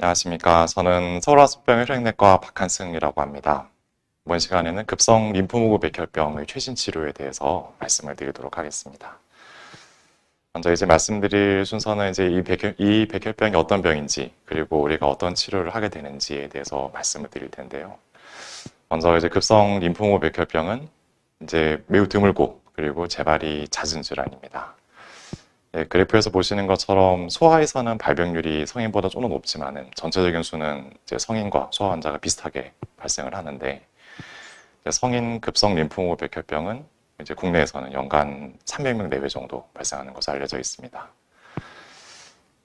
안녕하십니까. 저는 서울아스병 혈액내과 박한승이라고 합니다. 이번 시간에는 급성 림프무구 백혈병의 최신 치료에 대해서 말씀을 드리도록 하겠습니다. 먼저 이제 말씀드릴 순서는 이제 이 백혈병이 어떤 병인지, 그리고 우리가 어떤 치료를 하게 되는지에 대해서 말씀을 드릴 텐데요. 먼저 이제 급성 림프무구 백혈병은 이제 매우 드물고, 그리고 재발이 잦은 질환입니다. 네, 그래프에서 보시는 것처럼 소아에서는 발병률이 성인보다 좀 더 높지만은 전체적인 수는 이제 성인과 소아 환자가 비슷하게 발생을 하는데, 이제 성인 급성 림프무 백혈병은 이제 국내에서는 연간 300명 내외 정도 발생하는 것으로 알려져 있습니다.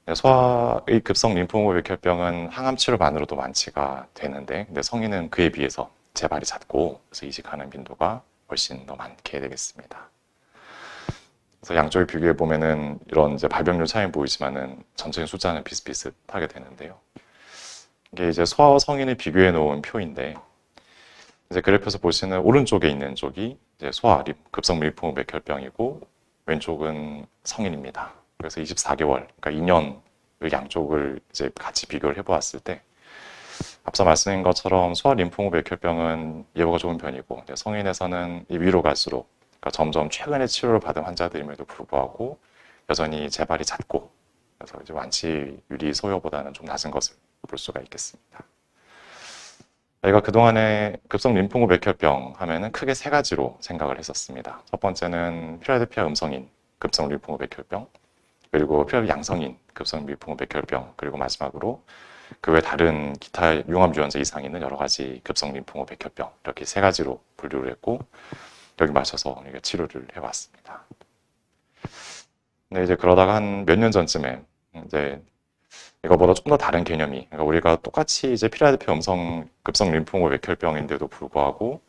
네, 소아의 급성 림프무 백혈병은 항암 치료만으로도 완치가 되는데, 근데 성인은 그에 비해서 재발이 잦고 그래서 이식하는 빈도가 훨씬 더 많게 되겠습니다. 그래서 양쪽을 비교해 보면은 이런 이제 발병률 차이 보이지만은 전체적인 숫자는 비슷비슷하게 되는데요. 이게 이제 소아와 성인을 비교해 놓은 표인데, 이제 그래프에서 보시는 오른쪽에 있는 쪽이 이제 소아 급성 밀폐 백혈병이고 왼쪽은 성인입니다. 그래서 24개월, 그러니까 2년을 양쪽을 이제 같이 비교를 해보았을 때 앞서 말씀드린 것처럼 소아 림프무 백혈병은 예후가 좋은 편이고 성인에서는 이 위로 갈수록 그러니까 점점 최근에 치료를 받은 환자들임에도 불구하고 여전히 재발이 잦고 그래서 이제 완치율이 소요보다는 좀 낮은 것을 볼 수가 있겠습니다. 저희가 그동안에 급성 림프무 백혈병 하면은 크게 세 가지로 생각을 했었습니다. 첫 번째는 필라델피아 음성인 급성 림프무 백혈병, 그리고 필라델피아 양성인 급성 림프무 백혈병, 그리고 마지막으로 그 외 다른 기타 융합 유전자 이상이 있는 여러 가지 급성 림프무 백혈병, 이렇게 세 가지로 분류를 했고 여기 맞춰서 치료를 해왔습니다. 근데 이제 그러다가 한 몇 년 전쯤에 이제 이거보다 좀 더 다른 개념이, 그러니까 우리가 똑같이 이제 필라델피아 음성 급성 림프무 백혈병인데도 불구하고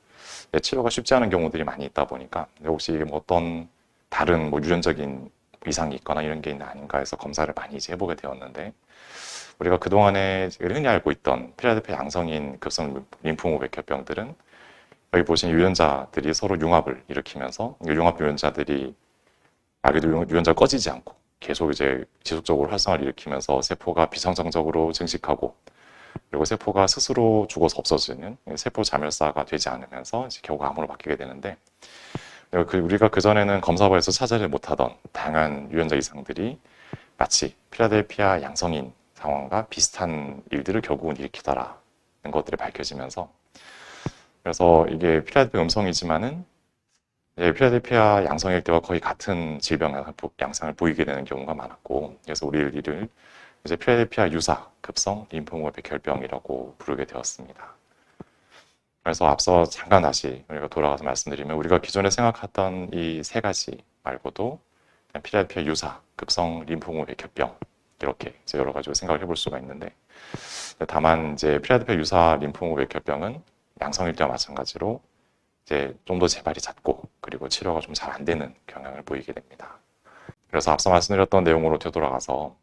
치료가 쉽지 않은 경우들이 많이 있다 보니까 혹시 뭐 어떤 다른 뭐 유전적인 이상이 있거나 이런 게 있나 아닌가 해서 검사를 많이 이제 해보게 되었는데, 우리가 그동안에 흔히 알고 있던 필라델피아 양성인 급성 림프무 백혈병들은 여기 보신 유전자들이 서로 융합을 일으키면서 융합 유전자들이 말 그대로 유전자가 꺼지지 않고 계속 이제 지속적으로 활성화를 일으키면서 세포가 비정상적으로 증식하고 그리고 세포가 스스로 죽어서 없어지는 세포 자멸사가 되지 않으면서 이제 결국 암으로 바뀌게 되는데, 우리가 그전에는 검사바에서 찾아내지 못하던 다양한 유전자 이상들이 마치 필라델피아 양성인 상황과 비슷한 일들을 결국은 일으키더라는 것들이 밝혀지면서, 그래서 이게 필라델피아 음성이지만은 필라델피아 양성일 때와 거의 같은 질병 양상을 보이게 되는 경우가 많았고, 그래서 우리를 이제 필라델피아 유사 급성 림프무 백혈병이라고 부르게 되었습니다. 그래서 앞서 잠깐 다시 우리가 돌아가서 말씀드리면 우리가 기존에 생각했던 이 세 가지 말고도 필라델피아 유사 급성 림프무 백혈병 이렇게 이제 여러 가지로 생각을 해볼 수가 있는데, 다만 이제 필라델피아 유사 림프무 백혈병은 양성일 때와 마찬가지로 이제 좀 더 재발이 잦고 그리고 치료가 좀 잘 안 되는 경향을 보이게 됩니다. 그래서 앞서 말씀드렸던 내용으로 되돌아가서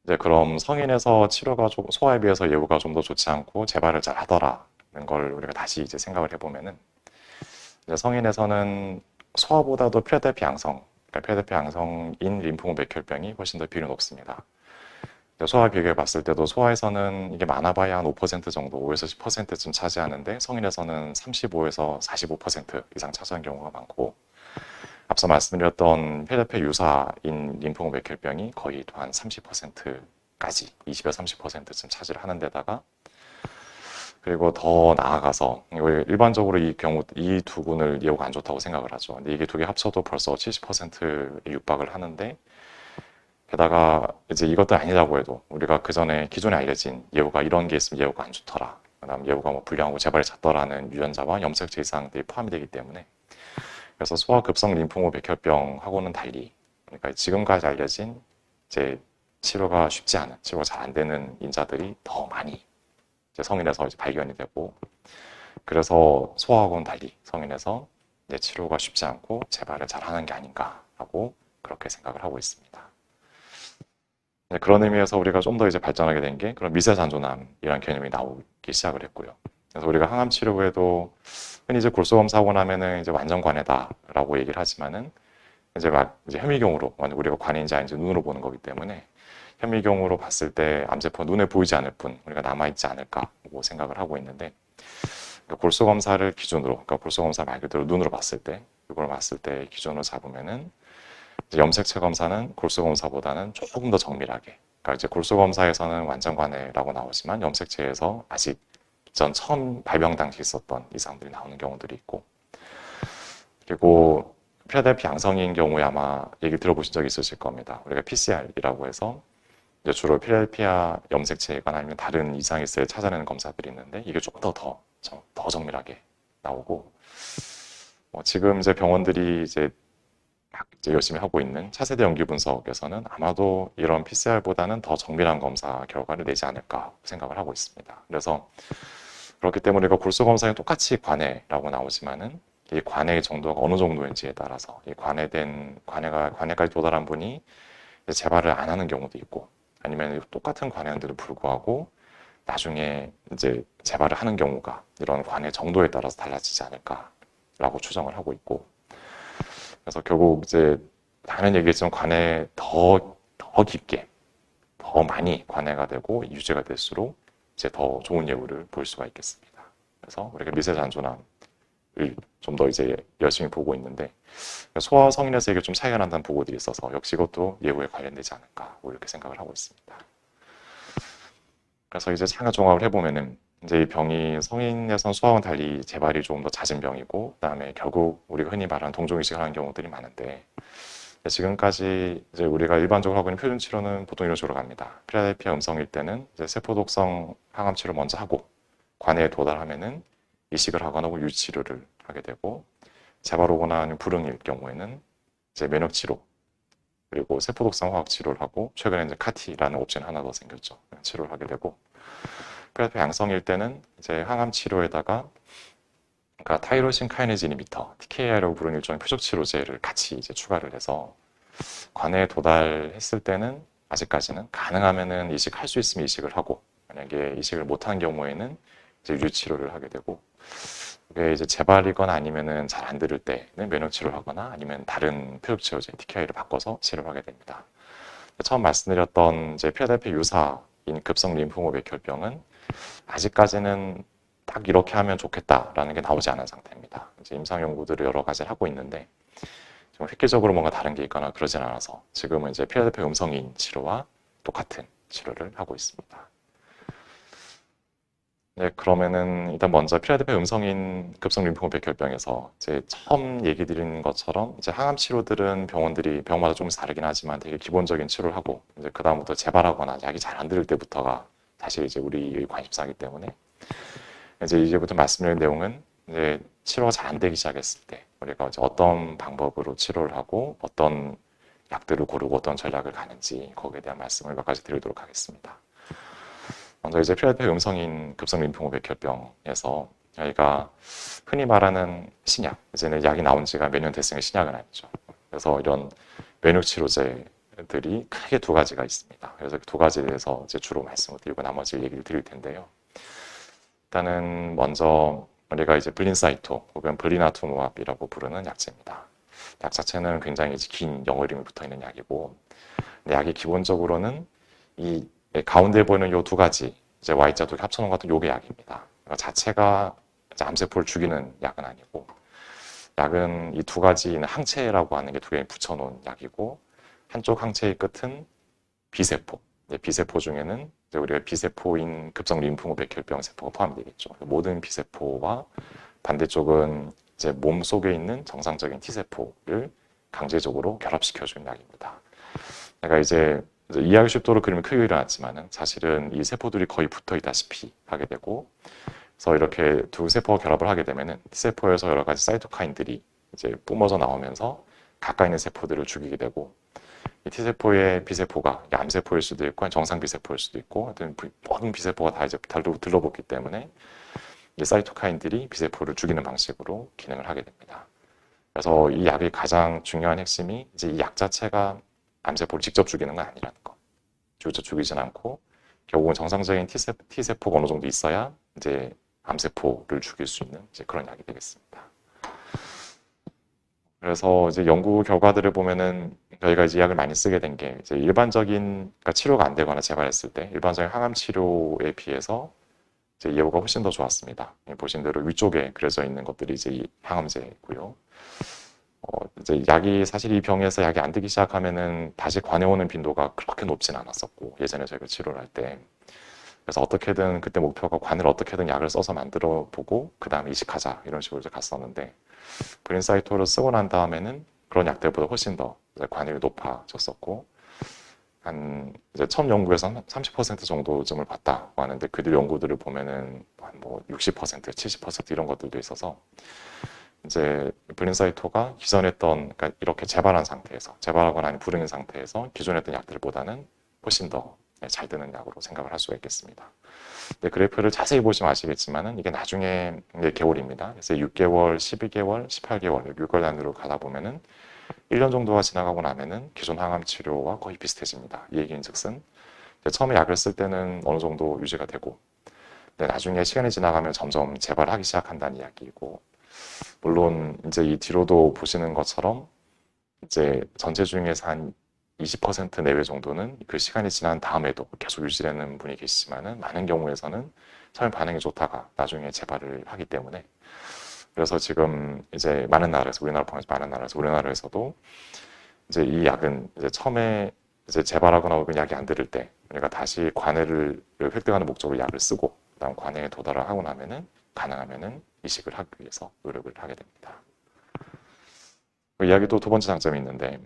이제 그럼 성인에서 치료가 소아에 비해서 예후가 좀 더 좋지 않고 재발을 잘 하더라는 걸 우리가 다시 이제 생각을 해보면은, 이제 성인에서는 소아보다도 필라델피아 양성, 그러니까 필라델피아 양성인 림프무 백혈병이 훨씬 더 비율이 높습니다. 소아 비교해 봤을 때도 소아에서는 이게 많아봐야 한 5% 정도, 5에서 10%쯤 차지하는데 성인에서는 35에서 45% 이상 차지하는 경우가 많고, 앞서 말씀드렸던 필라델피아 유사인 림프무 백혈병이 거의 한 30%까지 20에서 30%쯤 차지를 하는 데다가, 그리고 더 나아가서 일반적으로 이 경우 이 두 군을 예후가 안 좋다고 생각을 하죠. 근데 이게 두 개 합쳐도 벌써 70%에 육박을 하는데, 게다가 이제 이것도 아니라고 해도 우리가 그전에 기존에 알려진 예후가 이런 게 있으면 예후가 안 좋더라, 그다음 예후가 뭐 불량하고 재발이 잦더라는 유전자와 염색체 이상들이 포함이 되기 때문에, 그래서 소아급성 림프무 백혈병하고는 달리 그러니까 지금까지 알려진 이제 치료가 쉽지 않은, 치료가 잘 안 되는 인자들이 더 많이 이제 성인에서 이제 발견이 되고, 그래서 소아하고는 달리 성인에서 이제 치료가 쉽지 않고 재발을 잘 하는 게 아닌가라고 그렇게 생각을 하고 있습니다. 그런 의미에서 우리가 좀 더 이제 발전하게 된 게 그런 미세산조남이라는 개념이 나오기 시작을 했고요. 그래서 우리가 항암 치료 후에도 흔히 이제 골수검사 하고 나면은 이제 완전 관해다라고 얘기를 하지만은 이제 막 이제 현미경으로 우리가 관해인지 아닌지 눈으로 보는 거기 때문에 현미경으로 봤을 때 암세포 눈에 보이지 않을 뿐 우리가 남아있지 않을까라고 생각을 하고 있는데 그러니까 골수 검사를 기준으로, 그러니까 골수 검사 말 그대로 눈으로 봤을 때, 이걸 봤을 때 기준으로 잡으면은 이제 염색체 검사는 골수 검사보다는 조금 더 정밀하게, 그러니까 이제 골수 검사에서는 완전 관해라고 나오지만 염색체에서 아직 전 처음 발병 당시 있었던 이상들이 나오는 경우들이 있고, 그리고 필라델피아 양성인 경우에 아마 얘기 들어보신 적이 있으실 겁니다. 우리가 PCR이라고 해서 이제 주로 필라델피아 염색체거나 아니면 다른 이상이 있을 때 찾아내는 검사들이 있는데 이게 조금 더 정밀하게 나오고 지금 이제 병원들이 이제 열심히 하고 있는 차세대 연기 분석에서는 아마도 이런 PCR보다는 더 정밀한 검사 결과를 내지 않을까 생각을 하고 있습니다. 그래서 그렇기 때문에 우리가 골수 검사에 똑같이 관해라고 나오지만은 이 관해의 정도가 어느 정도인지에 따라서 이 관해까지 도달한 분이 재발을 안 하는 경우도 있고 아니면 똑같은 관해인데도 불구하고 나중에 이제 재발을 하는 경우가 이런 관해 정도에 따라서 달라지지 않을까라고 추정을 하고 있고 그래서 결국 이제 당연히 얘기했지만 관해 더 깊게 더 많이 관해가 되고 유지가 될수록 이제 더 좋은 예후를 볼 수가 있겠습니다. 그래서 우리가 미세잔존암을 좀 더 이제 열심히 보고 있는데 소아 성인에서 이게 좀 차이가 난다는 보고들이 있어서 역시 이것도 예후에 관련되지 않을까 이렇게 생각을 하고 있습니다. 그래서 이제 상하 종합을 해보면은 이제 이 병이 성인에선 소아와는 달리 재발이 조금 더 잦은 병이고 그다음에 결국 우리가 흔히 말하는 동종이식을 하는 경우들이 많은데 지금까지 이제 우리가 일반적으로 하고 있는 표준 치료는 보통 이런 식으로 갑니다. 필라델피아 음성일 때는 이제 세포독성 항암 치료 먼저 하고 관해에 도달하면은 이식을 하거나 혹은 유치료를 하게 되고 재발 오거나 아니면 불응일 경우에는 이제 면역 치료 그리고 세포독성 화학 치료를 하고 최근에 이제 카티라는 옵션 하나 더 생겼죠. 치료를 하게 되고 필라델피아 양성일 때는 이제 항암 치료에다가 그러니까 타이로신 카이네즈 이니비터 TKI라고 부르는 일종의 표적 치료제를 같이 이제 추가를 해서 관해에 도달했을 때는 아직까지는 가능하면은 이식할 수 있으면 이식을 하고 만약에 이식을 못한 경우에는 이제 유치료를 하게 되고 이게 이제 재발이거나 아니면은 잘 안 들을 때는 면역 치료를 하거나 아니면 다른 표적 치료제 TKI를 바꿔서 치료를 하게 됩니다. 처음 말씀드렸던 이제 필라델피아 유사인 급성 림프모 백혈병은 아직까지는 딱 이렇게 하면 좋겠다라는 게 나오지 않은 상태입니다. 이제 임상 연구들을 여러 가지를 하고 있는데 좀 획기적으로 뭔가 다른 게 있거나 그러진 않아서 지금은 이제 필라델피아 음성인 치료와 똑같은 치료를 하고 있습니다. 네, 그러면은 일단 먼저 필라델피아 음성인 급성 림프모 백혈병에서 이제 처음 얘기 드린 것처럼 이제 항암 치료들은 병마다 조금 다르긴 하지만 되게 기본적인 치료를 하고 이제 그 다음부터 재발하거나 약이 잘 안 들을 때부터가 사실 이제 우리의 관심사이기 때문에 이제 이제부터 말씀드릴 내용은 이제 치료가 잘 안 되기 시작했을 때 우리가 이제 어떤 방법으로 치료를 하고 어떤 약들을 고르고 어떤 전략을 가는지 거기에 대한 말씀을 몇 가지 드리도록 하겠습니다. 먼저 이제 필라델피아 음성인 급성 림프모 백혈병에서 저희가 흔히 말하는 신약, 이제는 약이 나온 지가 몇 년 됐으니까 신약은 아니죠. 그래서 이런 면역 치료제들이 크게 두 가지가 있습니다. 그래서 두 가지에 대해서 이제 주로 말씀을 드리고 나머지 얘기를 드릴 텐데요. 일단은 먼저 우리가 이제 블린사이토 혹은 블리나투모압이라고 부르는 약제입니다. 약 자체는 굉장히 긴 영어 이름이 붙어 있는 약이고, 약이 기본적으로는 이 가운데 보이는 요 두 가지 이제 Y자 두 개 합쳐놓은 것 같은 요게 약입니다. 그러니까 자체가 이제 암세포를 죽이는 약은 아니고, 약은 이 두 가지 항체라고 하는 게 두 개 붙여놓은 약이고, 한쪽 항체의 끝은 B세포. B세포 중에는 이제 우리가 B세포인 급성 림프모 백혈병 세포가 포함되겠죠. 모든 B세포와 반대쪽은 이제 몸 속에 있는 정상적인 T세포를 강제적으로 결합시켜주는 약입니다. 그러니까 이제 이해하기 쉽도록 그림이 크게 일어났지만은 사실은 이 세포들이 거의 붙어 있다시피 하게 되고, 그래서 이렇게 두 세포가 결합을 하게 되면은 T세포에서 여러 가지 사이토카인들이 이제 뿜어져 나오면서 가까이 있는 세포들을 죽이게 되고, 이 T세포의 B세포가 암세포일 수도 있고 정상 B세포일 수도 있고 하여튼 모든 B세포가 다 이제 들러붙기 때문에 이 사이토카인들이 B세포를 죽이는 방식으로 기능을 하게 됩니다. 그래서 이 약의 가장 중요한 핵심이 이제 이 약 자체가 암세포를 직접 죽이는 건 아니라는 거. 직접 죽이진 않고 결국은 정상적인 T세포가 어느 정도 있어야 이제 암세포를 죽일 수 있는 이제 그런 약이 되겠습니다. 그래서 이제 연구 결과들을 보면은 저희가 이제 약을 많이 쓰게 된 게 이제 일반적인 그러니까 치료가 안 되거나 재발했을 때 일반적인 항암 치료에 비해서 이제 예후가 훨씬 더 좋았습니다. 보신 대로 위쪽에 그려져 있는 것들이 이제 이 항암제고요. 이제 약이 사실 이 병에서 약이 안 되기 시작하면은 다시 관해오는 빈도가 그렇게 높진 않았었고 예전에 저희가 치료를 할 때. 그래서 어떻게든 그때 목표가 관을 어떻게든 약을 써서 만들어 보고 그 다음에 이식하자 이런 식으로 이제 갔었는데 브린사이토를 쓰고 난 다음에는 그런 약들보다 훨씬 더 관율이 높아졌었고 한 이제 첫 연구에서 30% 정도쯤을 봤다고 하는데 그 뒤 연구들을 보면은 한 뭐 60%, 70% 이런 것들도 있어서 이제 블린사이토가 기존에 했던 그러니까 이렇게 재발한 상태에서 재발하거나 아닌 불응인 상태에서 기존에 했던 약들보다는 훨씬 더 잘 되는 약으로 생각을 할 수가 있겠습니다. 근데 그래프를 자세히 보시면 아시겠지만은 이게 나중에 이게 개월입니다. 그래서 6개월, 12개월, 18개월, 6개월 단위로 가다 보면은 1년 정도가 지나가고 나면은 기존 항암 치료와 거의 비슷해집니다. 이 얘기인즉슨 처음에 약을 쓸 때는 어느 정도 유지가 되고 근데 나중에 시간이 지나가면 점점 재발하기 시작한다는 이야기이고 물론 이제 이 뒤로도 보시는 것처럼 이제 전체 중에서 한 20% 내외 정도는 그 시간이 지난 다음에도 계속 유지되는 분이 계시지만은 많은 경우에서는 처음 반응이 좋다가 나중에 재발을 하기 때문에 그래서 지금 이제 많은 나라에서 우리나라 포함해서 많은 나라에서 우리나라에서도 이제 이 약은 이제 처음에 이제 재발하거나 혹은 약이 안 들을 때 우리가 다시 관해를 획득하는 목적으로 약을 쓰고 그다음 관해에 도달을 하고 나면은 가능하면은 이식을 하기 위해서 노력을 하게 됩니다. 그 이야기도 두 번째 장점이 있는데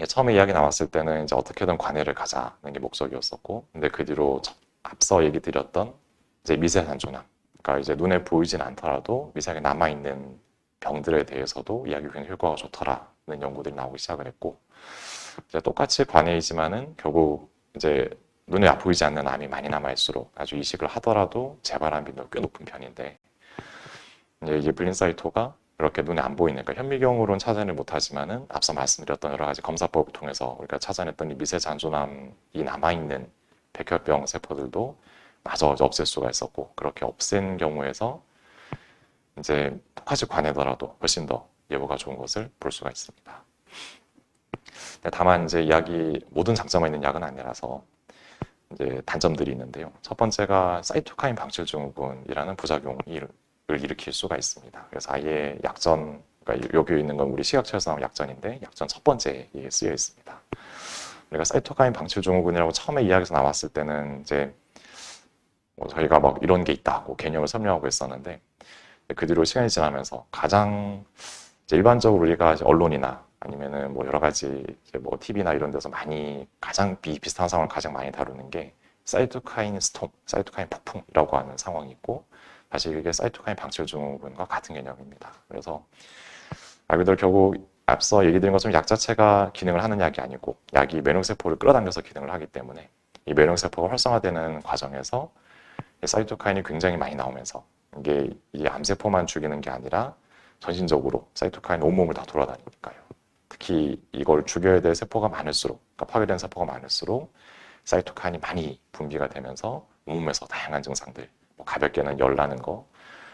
처음에 이야기 나왔을 때는 이제 어떻게든 관해를 가자는 게 목적이었었고, 근데 그 뒤로 앞서 얘기 드렸던 이제 미세산조남, 그러니까 이제 눈에 보이진 않더라도 미세하게 남아있는 병들에 대해서도 이야기 굉장히 효과가 좋더라는 연구들이 나오기 시작을 했고, 이제 똑같이 관해이지만은 결국 이제 눈에 보이지 않는 암이 많이 남아있을수록 아주 이식을 하더라도 재발한 빈도가 꽤 높은 편인데, 이제 블린사이토가 이렇게 눈에 안 보이는, 그러니까 현미경으로는 찾아내지 못하지만은 앞서 말씀드렸던 여러 가지 검사법을 통해서 우리가 찾아냈던 이 미세 잔존암이 남아있는 백혈병 세포들도 마저 없앨 수가 있었고, 그렇게 없앤 경우에서 이제 똑같이 관해더라도 훨씬 더 예후가 좋은 것을 볼 수가 있습니다. 다만 이제 이야기 모든 장점만 있는 약은 아니라서 이제 단점들이 있는데요. 첫 번째가 사이토카인 방출 증후군이라는 부작용을 일으킬 수가 있습니다. 그래서 아예 약전, 그러니까 여기 있는 건 우리 식약처에서 나온 약전인데 약전 첫 번째에 쓰여 있습니다. 우리가 사이토카인 방출 증후군이라고 처음에 이야기에서 나왔을 때는 이제 뭐 저희가 막 이런 게 있다고 개념을 설명하고 있었는데 그 뒤로 시간이 지나면서 가장 일반적으로 우리가 언론이나 아니면은 뭐 여러 가지 뭐 TV나 이런 데서 많이 가장 비슷한 상황을 가장 많이 다루는 게 사이토카인 스톰, 사이토카인 폭풍이라고 하는 상황이 있고 사실 이게 사이토카인 방출 증후군과 같은 개념입니다. 그래서 말 그대로 결국 앞서 얘기 드린 것처럼 약 자체가 기능을 하는 약이 아니고 약이 면역세포를 끌어당겨서 기능을 하기 때문에 이 면역세포가 활성화되는 과정에서 사이토카인이 굉장히 많이 나오면서 이게 이 암세포만 죽이는 게 아니라 전신적으로 사이토카인 온몸을 다 돌아다니니까요. 특히 이걸 죽여야 될 세포가 많을수록, 그러니까 파괴된 세포가 많을수록 사이토카인이 많이 분비가 되면서 온몸에서 다양한 증상들, 뭐 가볍게는 열 나는 거,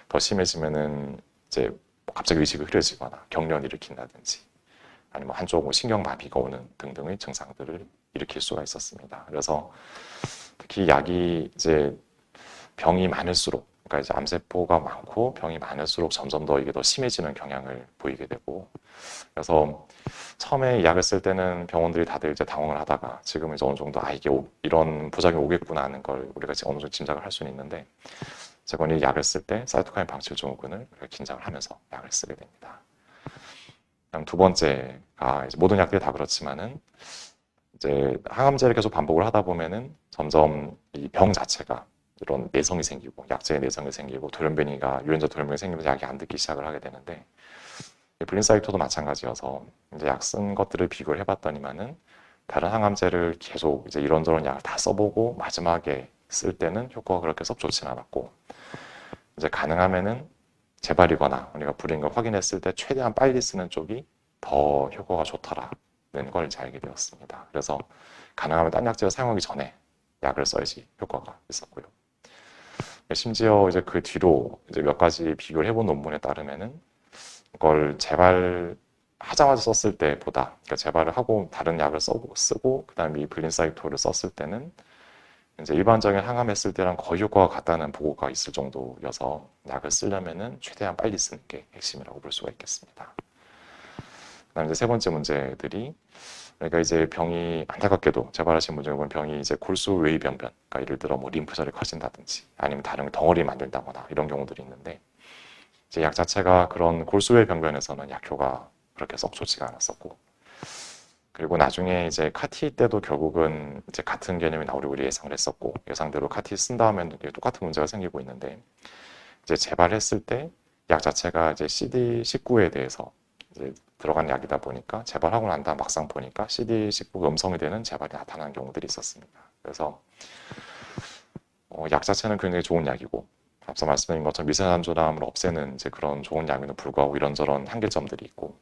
더 심해지면은 이제 뭐 갑자기 의식이 흐려지거나 경련을 일으킨다든지, 아니면 한쪽 신경마비가 오는 등등의 증상들을 일으킬 수가 있었습니다. 그래서 특히 약이 이제 병이 많을수록, 그러니까 이제 암세포가 많고 병이 많을수록 점점 더 이게 더 심해지는 경향을 보이게 되고, 그래서 처음에 약을 쓸 때는 병원들이 다들 이제 당황을 하다가 지금은 이제 어느 정도 이게 이런 부작용이 오겠구나 하는 걸 우리가 어느 정도 짐작을 할 수는 있는데, 제가 이 약을 쓸 때 사이토카인 방출 증후군을 긴장을 하면서 약을 쓰게 됩니다. 그다음 두 번째가 이제 모든 약들이 다 그렇지만은 이제 항암제를 계속 반복을 하다 보면은 점점 이 병 자체가 이런 내성이 생기고 약제의 내성이 생기고 돌연변이가 유전자 돌연변이 생기면서 약이 안 듣기 시작을 하게 되는데 블린사이토도 마찬가지여서 이제 약 쓴 것들을 비교를 해봤더니만은 다른 항암제를 계속 이제 이런저런 약을 다 써보고 마지막에 쓸 때는 효과가 그렇게 썩 좋지는 않았고 이제 가능하면은 재발이거나 우리가 불인 걸 확인했을 때 최대한 빨리 쓰는 쪽이 더 효과가 좋더라는 걸 이제 알게 되었습니다. 그래서 가능하면 딴 약제를 사용하기 전에 약을 써야지 효과가 있었고요. 심지어 이제 그 뒤로 이제 몇 가지 비교를 해본 논문에 따르면은 이걸 재발하는 하자마자 썼을 때보다, 그러니까 재발을 하고 다른 약을 쓰고 그다음에 이 블린사이토를 썼을 때는 이제 일반적인 항암했을 때랑 거의 효과가 같다는 보고가 있을 정도여서 약을 쓰려면은 최대한 빨리 쓰는 게 핵심이라고 볼 수가 있겠습니다. 그다음 이제 세 번째 문제들이, 그러니까 이제 병이 안타깝게도 재발하신 분들 보면 병이 이제 골수 외의 병변, 그러니까 예를 들어 뭐 림프절이 커진다든지 아니면 다른 덩어리 만든다거나 이런 경우들이 있는데, 이제 약 자체가 그런 골수 외의 병변에서는 약효가 그렇게 썩 좋지가 않았었고, 그리고 나중에 이제 카티 때도 결국은 이제 같은 개념이 나오려고 우리 예상을 했었고, 예상대로 카티 쓴 다음에는 똑같은 문제가 생기고 있는데, 이제 재발했을 때 약 자체가 이제 CD19에 대해서 이제 들어간 약이다 보니까 재발하고 난 다음 막상 보니까 CD19가 음성이 되는 재발이 나타나는 경우들이 있었습니다. 그래서 약 자체는 굉장히 좋은 약이고, 앞서 말씀드린 것처럼 미세단조람을 없애는 이제 그런 좋은 약에도 불구하고 이런저런 한계점들이 있고,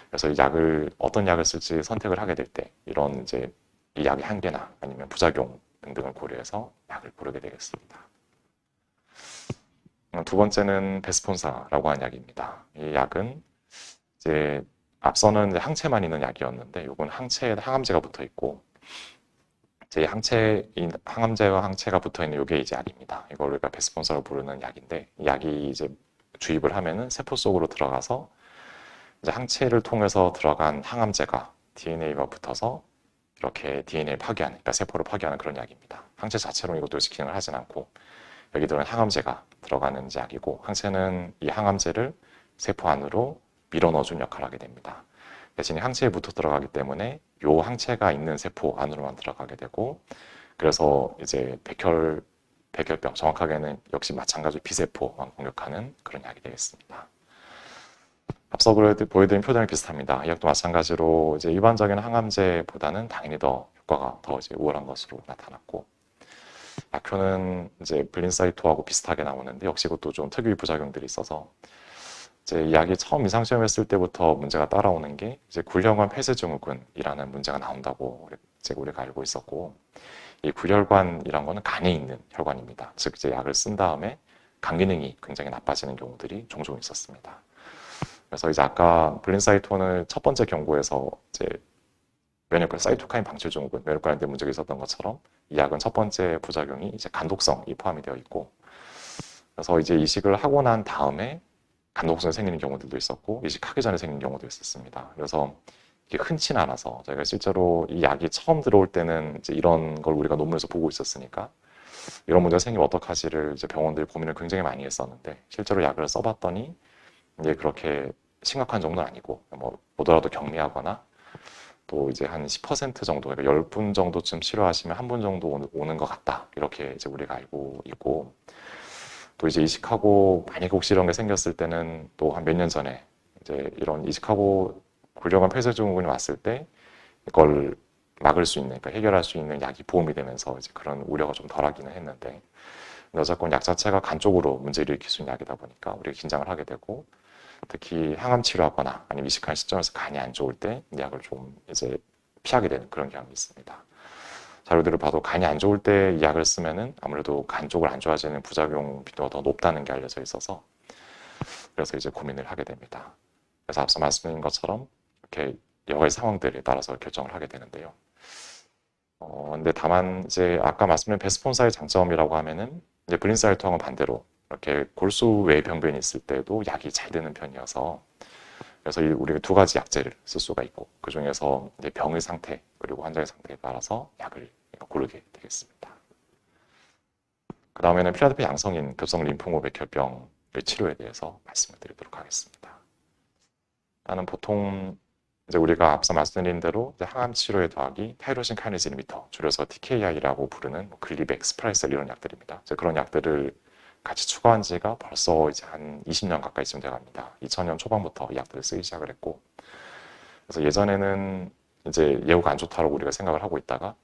그래서 이 약을 어떤 약을 쓸지 선택을 하게 될 때 이런 이제 이 약의 한계나 아니면 부작용 등등을 고려해서 약을 고르게 되겠습니다. 두 번째는 베스폰사라고 하는 약입니다. 이 약은 이제 앞서는 이제 항체만 있는 약이었는데, 이건 항체에 항암제가 붙어 있고, 이제 항암제와 항체가 붙어 있는 이게 이제 약입니다. 이걸 우리가 베스폰사로 부르는 약인데, 이 약이 이제 주입을 하면은 세포 속으로 들어가서 이제 항체를 통해서 들어간 항암제가 DNA가 붙어서 이렇게 DNA를 파괴하는, 그러니까 세포를 파괴하는 그런 약입니다. 항체 자체로 이것도 기능을 하진 않고, 여기 들어간 항암제가 들어가는 약이고, 항체는 이 항암제를 세포 안으로 밀어 넣어준 역할을 하게 됩니다. 대신에 항체에 붙어 들어가기 때문에 이 항체가 있는 세포 안으로만 들어가게 되고, 그래서 이제 백혈병, 정확하게는 역시 마찬가지로 비세포만 공격하는 그런 약이 되겠습니다. 앞서 보여드린 표정이 비슷합니다. 이 약도 마찬가지로 이제 일반적인 항암제보다는 당연히 더 효과가 더 이제 우월한 것으로 나타났고, 약효는 이제 블린사이토하고 비슷하게 나오는데 역시 그것도 좀 특유의 부작용들이 있어서, 이제 이 약이 처음 임상 시험했을 때부터 문제가 따라오는 게 이제 굴혈관 폐쇄증후군이라는 문제가 나온다고 이제 우리가 알고 있었고, 이 굴혈관이란 거는 간에 있는 혈관입니다. 즉 이제 약을 쓴 다음에 간 기능이 굉장히 나빠지는 경우들이 종종 있었습니다. 그래서 이제 아까 블린사이토는 첫 번째 경고에서 이제 면역관 사이토카인 방출 증후군, 면역 관련된 문제가 있었던 것처럼 이 약은 첫 번째 부작용이 이제 간독성이 포함이 되어 있고, 그래서 이제 이식을 하고 난 다음에 간독성이 생기는 경우들도 있었고, 이식하기 전에 생기는 경우도 있었습니다. 그래서 이게 흔치는 않아서 저희가 실제로 이 약이 처음 들어올 때는 이제 이런 걸 우리가 논문에서 보고 있었으니까 이런 문제가 생기면 어떡하지를 이제 병원들이 고민을 굉장히 많이 했었는데, 실제로 약을 써봤더니 이게 그렇게 심각한 정도는 아니고, 뭐 보더라도 경미하거나 또 이제 한 10% 정도, 그러니까 10분 정도쯤 치료하시면 한 분 정도 오는 것 같다, 이렇게 이제 우리가 알고 있고, 또 이제 이식하고 만약에 혹시 이런 게 생겼을 때는 또 한 몇 년 전에 이제 이런 이식하고 굴절관 폐쇄증후군이 왔을 때 이걸 막을 수 있는, 그러니까 해결할 수 있는 약이 보험이 되면서 이제 그런 우려가 좀 덜하기는 했는데, 어쨌건 약 자체가 간 쪽으로 문제를 일으킬 수 있는 약이다 보니까 우리가 긴장을 하게 되고, 특히 항암 치료하거나 아니면 이식하는 시점에서 간이 안 좋을 때 이 약을 좀 이제 피하게 되는 그런 경향이 있습니다. 자료들을 봐도 간이 안 좋을 때 이 약을 쓰면은 아무래도 간 쪽을 안 좋아지는 부작용 빈도가 더 높다는 게 알려져 있어서, 그래서 이제 고민을 하게 됩니다. 그래서 앞서 말씀드린 것처럼 이렇게 여러 가지 상황들에 따라서 결정을 하게 되는데요. 근데 다만 이제 아까 말씀드린 베스폰사의 장점이라고 하면은 이제 블린사이토하고는 반대로 이렇게 골수 외 병변이 있을 때도 약이 잘 되는 편이어서, 그래서 우리가 두 가지 약제를 쓸 수가 있고, 그 중에서 이제 병의 상태 그리고 환자의 상태에 따라서 약을 고르게 되겠습니다. 그 다음에는 필라델피아 양성인 급성 림포모 백혈병의 치료에 대해서 말씀을 드리도록 하겠습니다. 나는 보통 이제 우리가 앞서 말씀드린 대로 이제 항암 치료에 더하기 타이로신 카이네즈 이니비터, 줄여서 TKI라고 부르는 뭐 글리백, 스프라이셀 이런 약들입니다. 이제 그런 약들을 같이 추가한 지가 벌써 이제 한 20년 가까이쯤 돼갑니다. 2000년 초반부터 이 약들을 쓰기 시작을 했고, 그래서 예전에는 이제 예후가 안 좋다고 우리가 생각을 하고 있다가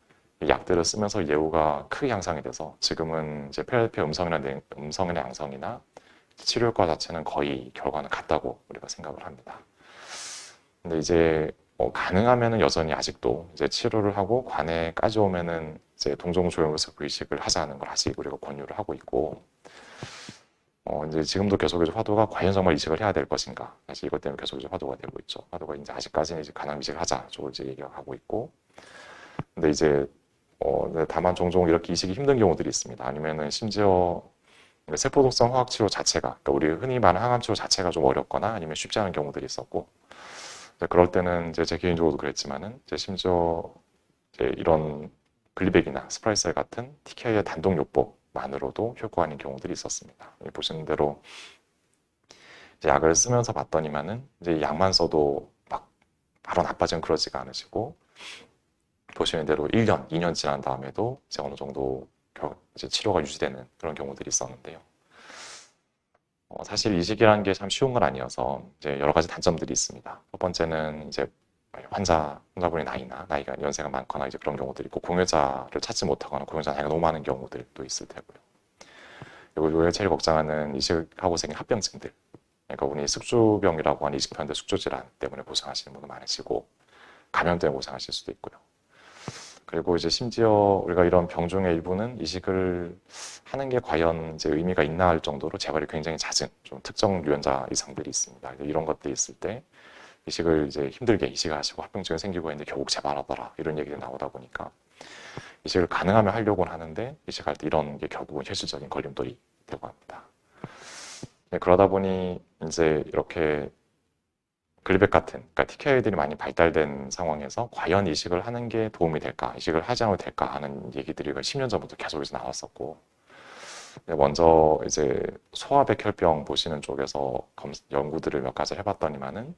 이 약들을 쓰면서 예후가 크게 향상이 돼서 지금은 이제 필라델피아 음성인의 양성이나 치료 효과 자체는 거의 결과는 같다고 우리가 생각을 합니다. 근데 이제 가능하면은 여전히 아직도 이제 치료를 하고 관에까지 오면은 이제 동종조혈모습 의식을 하자는 걸 아직 우리가 권유를 하고 있고, 이제 지금도 계속 이제 화두가 과연 정말 이식을 해야 될 것인가. 사실 이것 때문에 계속 이제 화두가 되고 있죠. 화두가 이제 아직까지는 이제 간암 이식을 하자. 쪽으로 이제 얘기가 가고 있고. 근데 이제, 네, 다만 종종 이렇게 이식이 힘든 경우들이 있습니다. 아니면은 심지어 세포독성 화학 치료 자체가, 그러니까 우리 흔히 말하는 항암 치료 자체가 좀 어렵거나 아니면 쉽지 않은 경우들이 있었고, 이제 그럴 때는 이제 제 개인적으로도 그랬지만은, 이제 심지어 이제 이런 글리백이나 스프라이셀 같은 TKI의 단독 요법만으로도 효과가 있는 경우들이 있었습니다. 여기 보시는 대로 이제 약을 쓰면서 봤더니만은 이제 약만 써도 막 바로 나빠지면 그러지가 않으시고 보시는 대로 1년, 2년 지난 다음에도 이제 어느 정도 이제 치료가 유지되는 그런 경우들이 있었는데요. 사실 이식이라는 게 참 쉬운 건 아니어서 이제 여러 가지 단점들이 있습니다. 첫 번째는 이제 환자분의 나이가 연세가 많거나 이제 그런 경우들이 있고 공여자를 찾지 못하거나 공여자 나이가 너무 많은 경우들도 있을 테고요. 그리고 우리가 제일 걱정하는 이식하고 생긴 합병증들. 그러니까 우리 숙주병이라고 하는 이식편대 숙주질환 때문에 고생하시는 분도 많으시고 감염 때문에 고생하실 수도 있고요. 그리고 이제 심지어 우리가 이런 병 중의 일부는 이식을 하는 게 과연 이제 의미가 있나 할 정도로 재발이 굉장히 잦은 좀 특정 유전자 이상들이 있습니다. 이런 것들이 있을 때 이식을 이제 힘들게 이식을 하시고 합병증이 생기고 있는데 결국 재발하더라 이런 얘기가 나오다 보니까 이식을 가능하면 하려고는 하는데 이식할 때 이런 게 결국은 현실적인 걸림돌이 되고 합니다. 네, 그러다 보니 이제 이렇게 글리백 같은, 그러니까 TKI들이 많이 발달된 상황에서 과연 이식을 하는 게 도움이 될까, 이식을 하지 않아도 될까 하는 얘기들이 10년 전부터 계속 이제 나왔었고, 먼저 이제 소아백혈병 보시는 쪽에서 연구들을 몇 가지 해봤더니만은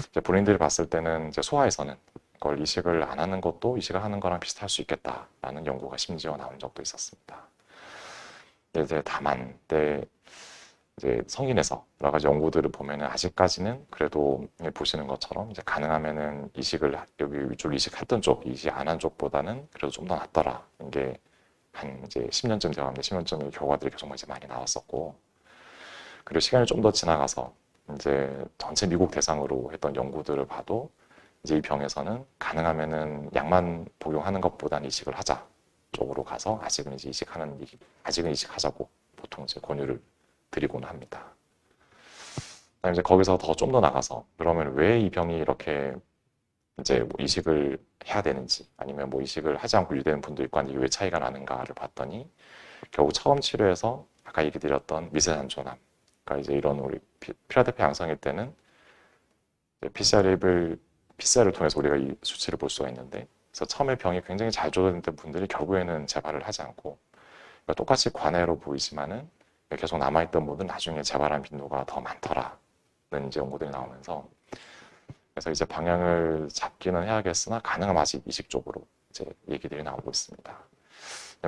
이제 본인들이 봤을 때는 이제 소아에서는 그걸 이식을 안 하는 것도 이식을 하는 거랑 비슷할 수 있겠다라는 연구가 심지어 나온 적도 있었습니다. 이제 다만 이제 성인에서 여러 가지 연구들을 보면은 아직까지는 그래도 보시는 것처럼 이제 가능하면은 이식을 여기 위쪽 이식했던 쪽 이식 안 한 쪽보다는 그래도 좀 더 낫더라. 이게 한 이제 10년쯤 되어갑니다. 10년쯤 결과들이 계속 이제 많이 나왔었고 그리고 시간이 좀 더 지나가서 이제 전체 미국 대상으로 했던 연구들을 봐도 이제 이 병에서는 가능하면은 약만 복용하는 것보다는 이식을 하자 쪽으로 가서 아직은 이식하자고 보통 이제 권유를 드리곤 합니다. 이제 거기서 좀 더 나가서 그러면 왜 이 병이 이렇게 이제 뭐 이식을 해야 되는지 아니면 뭐 이식을 하지 않고 유되는 분도 있고 하는데 왜 차이가 나는가를 봤더니 결국 처음 치료에서 아까 얘기 드렸던 미세단조남 그러니까 이제 이런 우리 필라델피아 양성일 때는 PCR을 통해서 우리가 이 수치를 볼 수가 있는데 그래서 처음에 병이 굉장히 잘 조절된 분들이 결국에는 재발을 하지 않고 그러니까 똑같이 관해로 보이지만은 계속 남아있던 분들은 나중에 재발한 빈도가 더 많더라는 이제 연구들이 나오면서 그래서 이제 방향을 잡기는 해야겠으나 가능하면 아직 이식 쪽으로 이제 얘기들이 나오고 있습니다.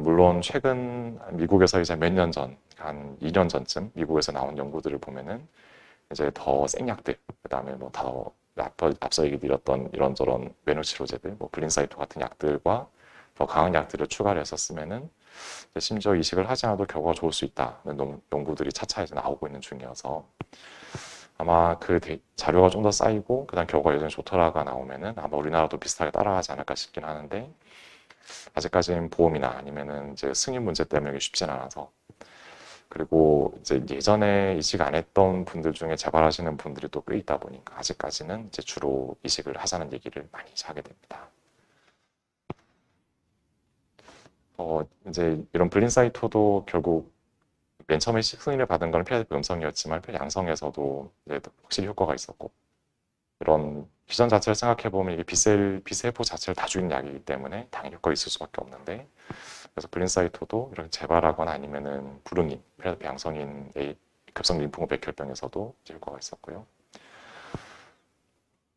물론 최근 미국에서 이제 몇 년 전, 한 2년 전쯤 미국에서 나온 연구들을 보면은 이제 더 생약들, 그 다음에 뭐 더 앞서 얘기 드렸던 이런저런 면역치료제들, 뭐 블린사이토 같은 약들과 더 강한 약들을 추가를 했었으면은 심지어 이식을 하지 않아도 결과가 좋을 수 있다는 연구들이 차차 이제 나오고 있는 중이어서 아마 그 자료가 좀 더 쌓이고 그다음 결과가 여전히 좋더라가 나오면은 아마 우리나라도 비슷하게 따라가지 않을까 싶긴 하는데 아직까지는 보험이나 아니면은 이제 승인 문제 때문에 쉽진 않아서 그리고 이제 예전에 이식 안 했던 분들 중에 재발하시는 분들이 또 꽤 있다 보니까 아직까지는 이제 주로 이식을 하자는 얘기를 많이 하게 됩니다. 이제 이런 블린사이토도 결국 맨 처음에 승인을 받은 건 필라델피아 음성이었지만 양성에서도 이제 확실히 효과가 있었고 이런 기전 자체를 생각해보면 이게 B세포 자체를 다 죽이는 약이기 때문에 당연히 효과가 있을 수밖에 없는데 그래서 블린사이토도 이렇게 재발하거나 아니면은 불응인, 필라델피아 양성인의 급성 림프구 백혈병에서도 이제 효과가 있었고요.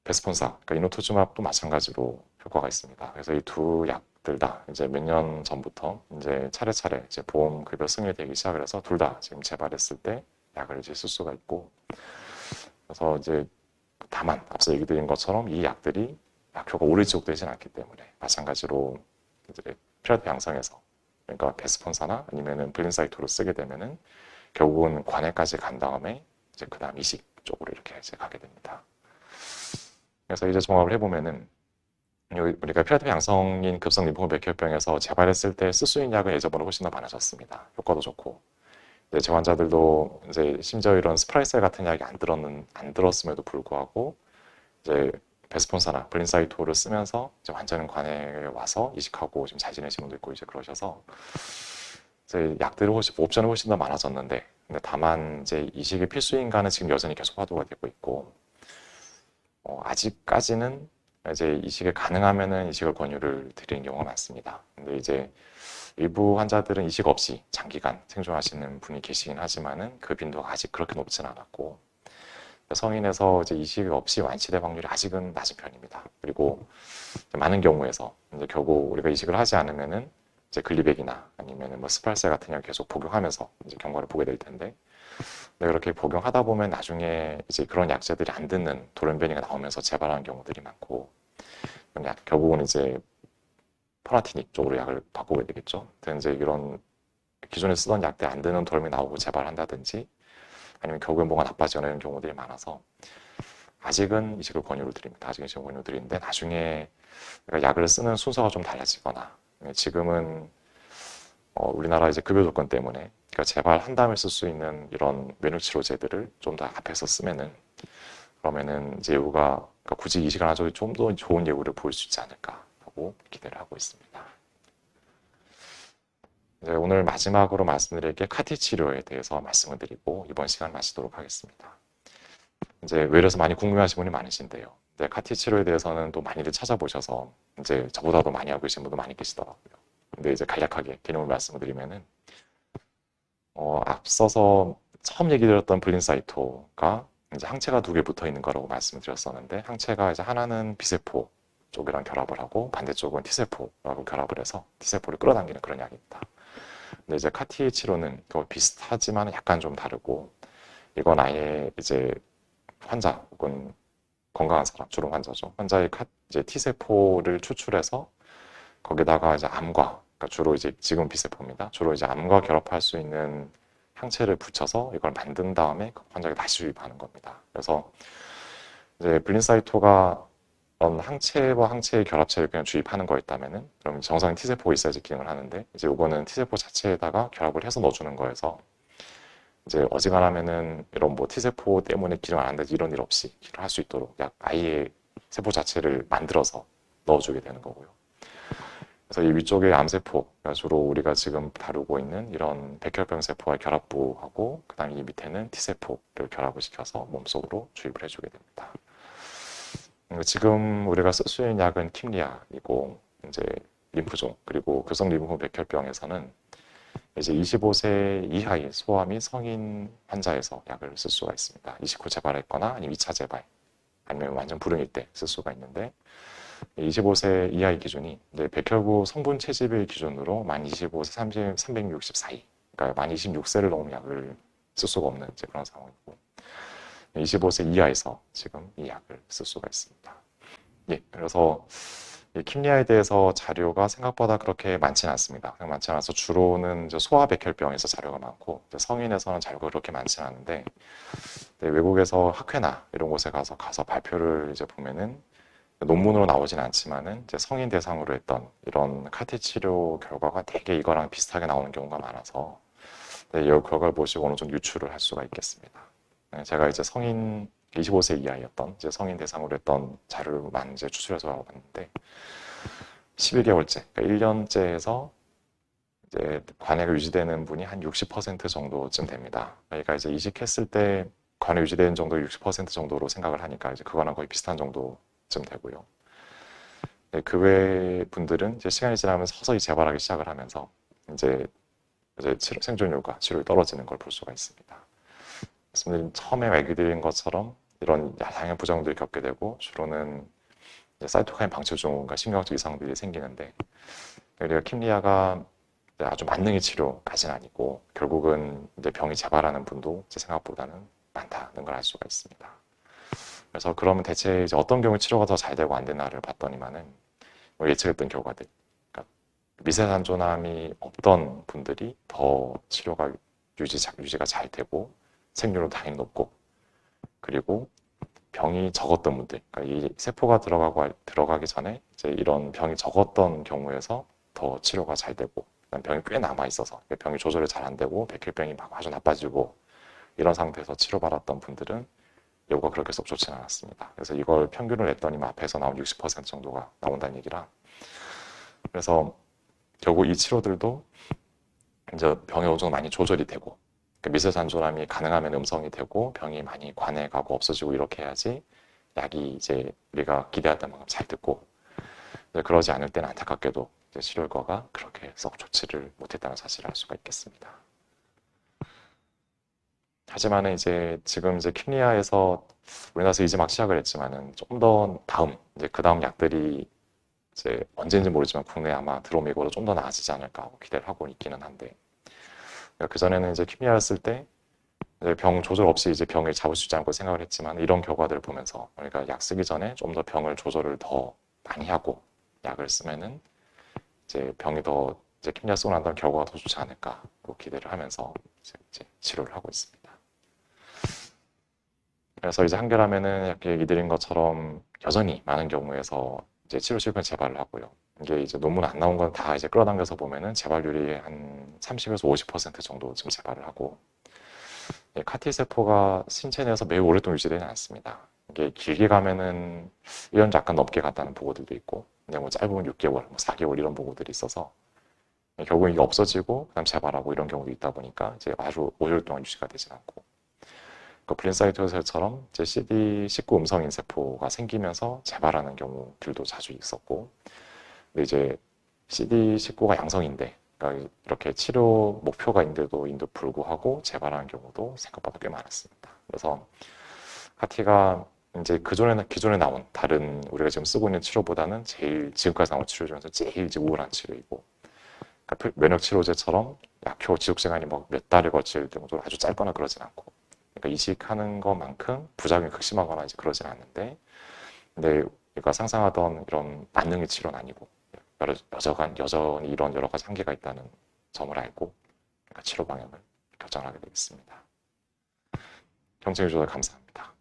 베스폰사, 그러니까 이노투즈맙도 마찬가지로 효과가 있습니다. 그래서 이 두 약들 다 이제 몇 년 전부터 이제 차례차례 이제 보험 급여 승인이 되기 시작을 해서 둘 다 지금 재발했을 때 약을 이제 쓸 수가 있고 그래서 이제 다만 앞서 얘기 드린 것처럼 이 약들이 약효가 오래 지속되지는 않기 때문에 마찬가지로 이제 필라델피아 양성에서 그러니까 베스폰사나 아니면은 블린사이토를 쓰게 되면은 결국은 관해까지 간 다음에 이제 그다음 이식 쪽으로 이렇게 이제 가게 됩니다. 그래서 이제 종합을 해보면은 우리가 필라델피아 양성인 급성 림프구 백혈병에서 재발했을 때 쓸 수 있는 약은 예전보다 훨씬 더 많아졌습니다. 효과도 좋고 이제 제 환자들도 이제 심지어 이런 스프라이셀 같은 약이 안 들었음에도 불구하고 이제 베스폰사나 블린사이토를 쓰면서 이제 완전 관해에 와서 이식하고 지금 잘 지내시는 분도 있고 이제 그러셔서 이제 약들이 옵션이 훨씬 더 많아졌는데, 근데 다만 이제 이식이 필수인가는 지금 여전히 계속 화두가 되고 있고, 아직까지는 이제 이식이 가능하면은 이식을 권유를 드리는 경우가 많습니다. 근데 이제 일부 환자들은 이식 없이 장기간 생존하시는 분이 계시긴 하지만은 그 빈도가 아직 그렇게 높지는 않았고, 성인에서 이제 이식 없이 완치될 확률이 아직은 낮은 편입니다. 그리고 많은 경우에서 이제 결국 우리가 이식을 하지 않으면은 이제 글리백이나 아니면은 뭐 스팔셀 같은 약 계속 복용하면서 이제 경과를 보게 될 텐데, 근데 그렇게 복용하다 보면 나중에 이제 그런 약제들이 안 듣는 돌연변이가 나오면서 재발하는 경우들이 많고, 결국은 이제 포나티닉 쪽으로 약을 바꾸게 되겠죠. 이제 이런 기존에 쓰던 약들 안 드는 돌염이 나오고 재발한다든지 아니면 결국에 뭐가 나빠지는 경우들이 많아서 아직은 이식을 권유를 드립니다. 아직은 이식을 권유를 드리는데 나중에 약을 쓰는 순서가 좀 달라지거나 지금은 우리나라 이제 급여 조건 때문에 그러니까 재발한 다음에 쓸 수 있는 이런 면역 치료제들을 좀 더 앞에서 쓰면은 그러면은 이제 예후가 그러니까 굳이 이식을 안 하셔도 좀 더 좋은 예후를 보일 수 있지 않을까 하고 기대를 하고 있습니다. 이제 오늘 마지막으로 말씀드릴 게 카티 치료에 대해서 말씀을 드리고 이번 시간 마치도록 하겠습니다. 이제 외래에서 많이 궁금해하시는 분이 많으신데요. 근데 카티 치료에 대해서는 또 많이들 찾아보셔서 이제 저보다도 많이 알고 계신 분도 많이 계시더라고요. 근데 이제 간략하게 개념을 말씀을 드리면은 앞서서 처음 얘기 드렸던 블린사이토가 이제 항체가 두 개 붙어 있는 거라고 말씀을 드렸었는데, 항체가 이제 하나는 B세포 쪽이랑 결합을 하고 반대쪽은 T세포라고 결합을 해서 T세포를 끌어당기는 그런 약입니다. 근데 이제 카티 치료는 비슷하지만 약간 좀 다르고, 이건 아예 이제 환자 혹은 건강한 사람, 주로 환자죠. 환자의 이제 T세포를 추출해서 거기다가 이제 암과, 그러니까 주로 이제 지금 B세포입니다. 주로 이제 암과 결합할 수 있는 항체를 붙여서 이걸 만든 다음에 환자에게 다시 주입하는 겁니다. 그래서 이제 블린사이토가 항체와 항체의 결합체를 그냥 주입하는 거였다면은 그럼 정상 T세포가 있어야지 기능을 하는데, 이제 이거는 T세포 자체에다가 결합을 해서 넣어주는 거여서 이제 어지간하면은 이런 뭐 T세포 때문에 기능 안 한다든지 이런 일 없이 기능을 할 수 있도록 아예 세포 자체를 만들어서 넣어주게 되는 거고요. 그래서 이 위쪽에 암세포, 주로 우리가 지금 다루고 있는 이런 백혈병 세포와 결합부하고, 그 다음에 이 밑에는 T세포를 결합을 시켜서 몸속으로 주입을 해주게 됩니다. 지금 우리가 쓸 수 있는 약은 킴리아이고, 이제 림프종, 그리고 교성 림프 백혈병에서는 이제 25세 이하의 소아 및 성인 환자에서 약을 쓸 수가 있습니다. 이식 후 재발했거나 아니면 2차 재발, 아니면 완전 불응일 때 쓸 수가 있는데, 25세 이하의 기준이 이제 백혈구 성분 채집일 기준으로 만 25세 364일, 그러니까 만 26세를 넘은 약을 쓸 수가 없는 이제 그런 상황이고, 25세 이하에서 지금 이 약을 쓸 수가 있습니다. 예, 그래서 이 킴리아에 대해서 자료가 생각보다 그렇게 많지는 않습니다. 많지 않아서 주로는 이제 소아백혈병에서 자료가 많고, 이제 성인에서는 자료가 그렇게 많지는 않은데, 외국에서 학회나 이런 곳에 가서 발표를 이제 보면은 논문으로 나오진 않지만은 이제 성인 대상으로 했던 이런 카티 치료 결과가 되게 이거랑 비슷하게 나오는 경우가 많아서 이 결과를 보시고 어느 정도 유추를 할 수가 있겠습니다. 제가 이제 성인 25세 이하였던 이제 성인 대상으로 했던 자료만 이제 추출해서 봤는데 11개월째, 그러니까 1년째에서 이제 관해가 유지되는 분이 한 60% 정도쯤 됩니다. 그러니까 이제 이식했을 때 관해 유지되는 정도 60% 정도로 생각을 하니까 이제 그거랑 거의 비슷한 정도쯤 되고요. 그 외 분들은 이제 시간이 지나면 서서히 재발하기 시작을 하면서 이제 생존율과 치료율이 떨어지는 걸 볼 수가 있습니다. 말씀드린 처음에 말씀드린 것처럼 이런 다양한 부작용들이 겪게 되고 주로는 사이토카인 방출증후군과 신경적 이상들이 생기는데, 우리가 킴리아가 아주 만능의 치료까지는 아니고 결국은 이제 병이 재발하는 분도 제 생각보다는 많다는 걸 알 수가 있습니다. 그래서 그러면 대체 이제 어떤 경우 치료가 더 잘 되고 안 되나를 봤더니만은 예측했던 결과들, 그러니까 미세산조남이 없던 분들이 더 치료가 유지가 잘 되고 생률은 당연히 높고, 그리고 병이 적었던 분들, 그러니까 이 세포가 들어가기 전에 이제 이런 병이 적었던 경우에서 더 치료가 잘 되고, 병이 꽤 남아 있어서 병이 조절이 잘 안 되고 백혈병이 막 아주 나빠지고 이런 상태에서 치료받았던 분들은 여부가 그렇게 썩 좋지는 않았습니다. 그래서 이걸 평균을 냈더니 앞에서 나온 60% 정도가 나온다는 얘기라. 그래서 결국 이 치료들도 이제 병이 어느 정도 많이 조절이 되고 미세산조람이 가능하면 음성이 되고 병이 많이 관해가고 없어지고 이렇게 해야지 약이 이제 우리가 기대했던 만큼 잘 듣고 그러지 않을 때는 안타깝게도 이제 치료 효과가 그렇게 썩 좋지를 못했다는 사실을 알 수가 있겠습니다. 하지만은 이제 지금 이제 킴리아에서 우리나라에서 이제 막 시작을 했지만은 좀 더 다음 이제 그 다음 약들이 이제 언제인지 모르지만 국내에 아마 들어오면 좀 더 나아지지 않을까 하고 기대를 하고 있기는 한데 그 전에는 이제 킴리아를 쓸 때 병 조절 없이 이제 병을 잡을 수 있지 않고 생각을 했지만 이런 결과들을 보면서 그러니까 약 쓰기 전에 좀 더 병을 조절을 더 많이 하고 약을 쓰면은 이제 병이 더 이제 킴리아 쓰고 난 다음 결과가 더 좋지 않을까 기대를 하면서 이제 치료를 하고 있습니다. 그래서 이제 한결하면은 이렇게 얘기 드린 것처럼 여전히 많은 경우에서 이제 치료 실패 재발을 하고요. 이게 이제 논문 안 나온 건 다 이제 끌어당겨서 보면은 재발률이 한 30에서 50% 정도 지금 재발을 하고 카티 세포가 신체 내에서 매우 오랫동안 유지되지 않습니다. 이게 길게 가면은 1년 약간 넘게 갔다는 보고들도 있고, 근데 뭐 짧으면 6개월, 4개월 이런 보고들이 있어서 결국 이게 없어지고 그다음 재발하고 이런 경우도 있다 보니까 이제 아주 오랫동안 유지가 되진 않고. 블린사이토세처럼 이제 CD19 음성인 세포가 생기면서 재발하는 경우들도 자주 있었고, 근데 이제 CD19가 양성인데, 그러니까 이렇게 치료 목표가 있는데도 불구하고 재발하는 경우도 생각보다 꽤 많았습니다. 그래서 카티가 이제 기존에 나온 다른 우리가 지금 쓰고 있는 치료보다는 제일 지금까지 나온 치료 중에서 제일 이제 우월한 치료이고, 그러니까 면역 치료제처럼 약효 지속 시간이 뭐 몇 달을 거칠 정도로 아주 짧거나 그러진 않고. 그러니까 이식하는 것만큼 부작용이 극심하거나 이제 그러진 않는데, 근데 우리가 상상하던 이런 만능의 치료는 아니고 여전히 이런 여러 가지 한계가 있다는 점을 알고 그러니까 치료 방향을 결정하게 되겠습니다. 경청해 주셔서 감사합니다.